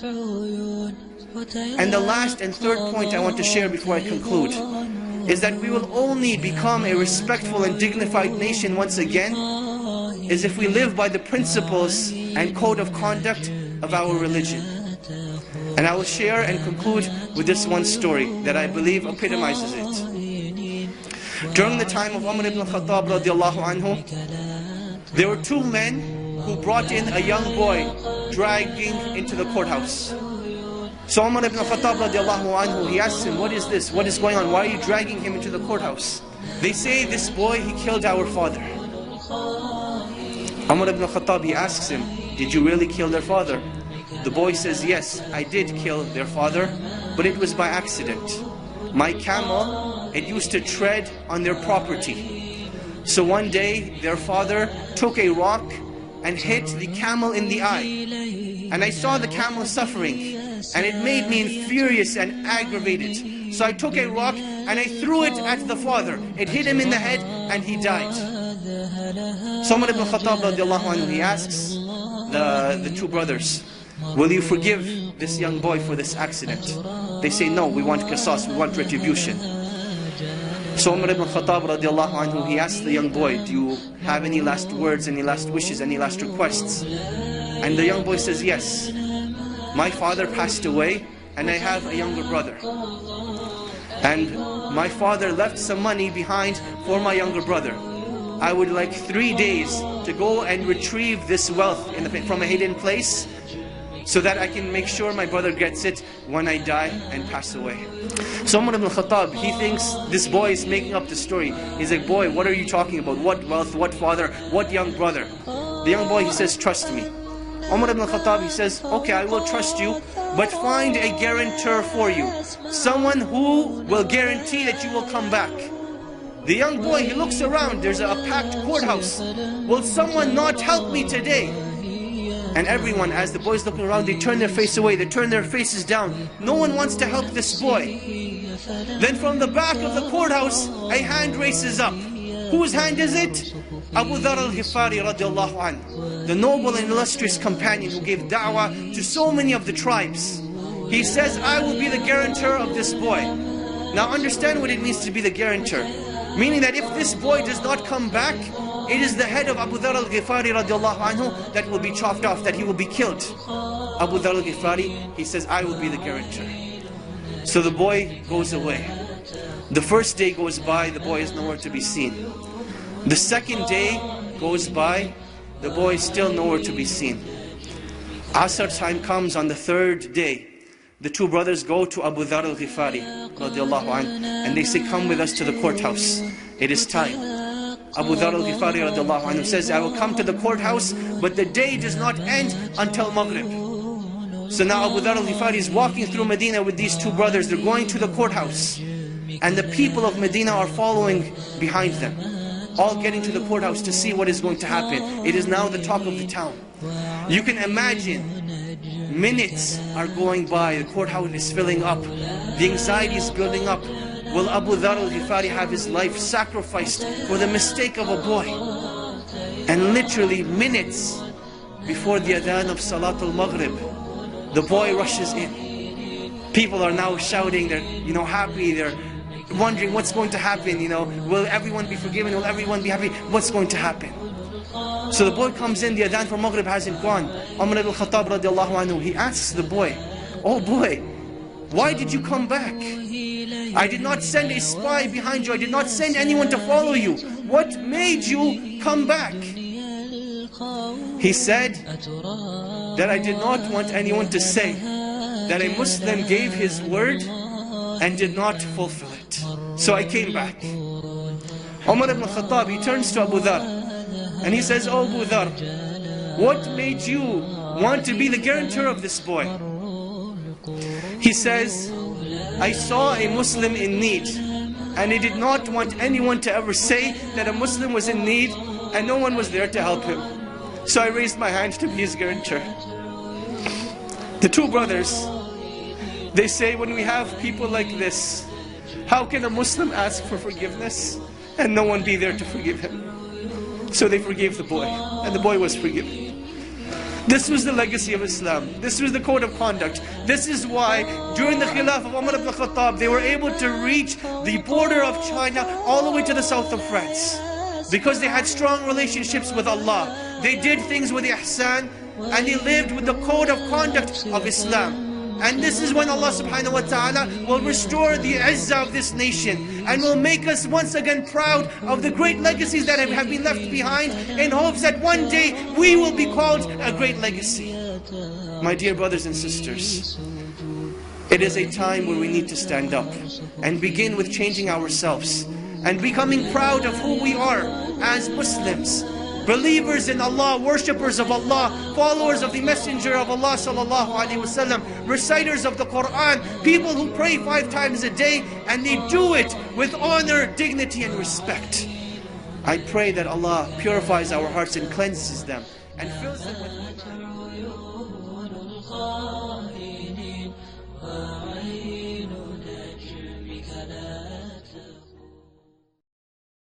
And the last and third point I want to share before I conclude is that we will only become a respectful and dignified nation once again is if we live by the principles and code of conduct of our religion. And I will share and conclude with this one story that I believe epitomizes it. During the time of Umar ibn Khattab radiallahu anhu, there were two men who brought in a young boy dragging into the courthouse. So Umar ibn Khattab radiallahu anhu, he asks him, what is this? What is going on? Why are you dragging him into the courthouse? They say, this boy, he killed our father. Umar ibn Khattab, he asks him, did you really kill their father? The boy says, yes, I did kill their father, but it was by accident. My camel, it used to tread on their property. So one day, their father took a rock and hit the camel in the eye. And I saw the camel suffering, and it made me furious and aggravated. So I took a rock and I threw it at the father. It hit him in the head and he died. So Umar ibn Khattab radiallahu anhu, he asks the two brothers, will you forgive this young boy for this accident? They say, no, we want qisas, we want retribution. So Umar ibn Khattab radiallahu anhu, he asks the young boy, do you have any last words, any last wishes, any last requests? And the young boy says, yes, my father passed away and I have a younger brother. And my father left some money behind for my younger brother. I would like 3 days to go and retrieve this wealth from a hidden place, so that I can make sure my brother gets it when I die and pass away. So Umar ibn Khattab, he thinks this boy is making up the story. He's like, boy, what are you talking about? What wealth, what father, what young brother? The young boy, he says, trust me. Umar ibn Khattab, he says, okay, I will trust you, but find a guarantor for you. Someone who will guarantee that you will come back. The young boy, he looks around, there's a packed courthouse. Will someone not help me today? And everyone, as the boys looking around, they turn their face away, they turn their faces down. No one wants to help this boy. Then from the back of the courthouse, a hand races up. Whose hand is it? Abu Dhar al-Ghifari radiallahu anhu, the noble and illustrious companion who gave da'wah to so many of the tribes. He says, I will be the guarantor of this boy. Now understand what it means to be the guarantor. Meaning that if this boy does not come back, it is the head of Abu Dhar al-Ghifari radiallahu anhu that will be chopped off, that he will be killed. Abu Dhar al-Ghifari, he says, I will be the guarantor. So the boy goes away. The first day goes by, the boy is nowhere to be seen. The second day goes by, the boy is still nowhere to be seen. Asr time comes on the third day. The two brothers go to Abu Dhar al-Ghifari radiallahu anhu, and they say, come with us to the courthouse. It is time. Abu Dhar al-Ghifari radiallahu anhu says, I will come to the courthouse, but the day does not end until Maghrib. So now Abu Dhar al-Ghifari is walking through Medina with these two brothers. They're going to the courthouse. And the people of Medina are following behind them, all getting to the courthouse to see what is going to happen. It is now the talk of the town. You can imagine, minutes are going by, the courthouse is filling up, the anxiety is building up. Will Abu Dhar al-Ghifari have his life sacrificed for the mistake of a boy? And literally minutes before the adhan of Salat al-Maghrib, the boy rushes in. People are now shouting, they're happy, they're wondering what's going to happen, will everyone be forgiven, will everyone be happy, what's going to happen? So the boy comes in, the adhan for Maghrib hasn't gone. Umar ibn Khattab radiallahu anhu, he asks the boy, oh boy, why did you come back? I did not send a spy behind you, I did not send anyone to follow you. What made you come back? He said that I did not want anyone to say that a Muslim gave his word and did not fulfill it. So I came back. Umar ibn Khattab, he turns to Abu Dhar and he says, oh Abu Dhar, what made you want to be the guarantor of this boy? He says, I saw a Muslim in need and I did not want anyone to ever say that a Muslim was in need and no one was there to help him. So I raised my hand to be his guarantor. The two brothers, they say, when we have people like this, how can a Muslim ask for forgiveness and no one be there to forgive him? So they forgave the boy, and the boy was forgiven. This was the legacy of Islam. This was the code of conduct. This is why during the Khilaf of Umar ibn Khattab, they were able to reach the border of China all the way to the south of France. Because they had strong relationships with Allah. They did things with ihsan, and they lived with the code of conduct of Islam. And this is when Allah subhanahu wa ta'ala will restore the izzah of this nation and will make us once again proud of the great legacies that have been left behind, in hopes that one day we will be called a great legacy. My dear brothers and sisters, it is a time where we need to stand up and begin with changing ourselves and becoming proud of who we are as Muslims. Believers in Allah, worshippers of Allah, followers of the Messenger of Allah sallallahu alaihi wasallam, reciters of the Quran, people who pray 5 times a day, and they do it with honor, dignity and respect. I pray that Allah purifies our hearts and cleanses them and fills them with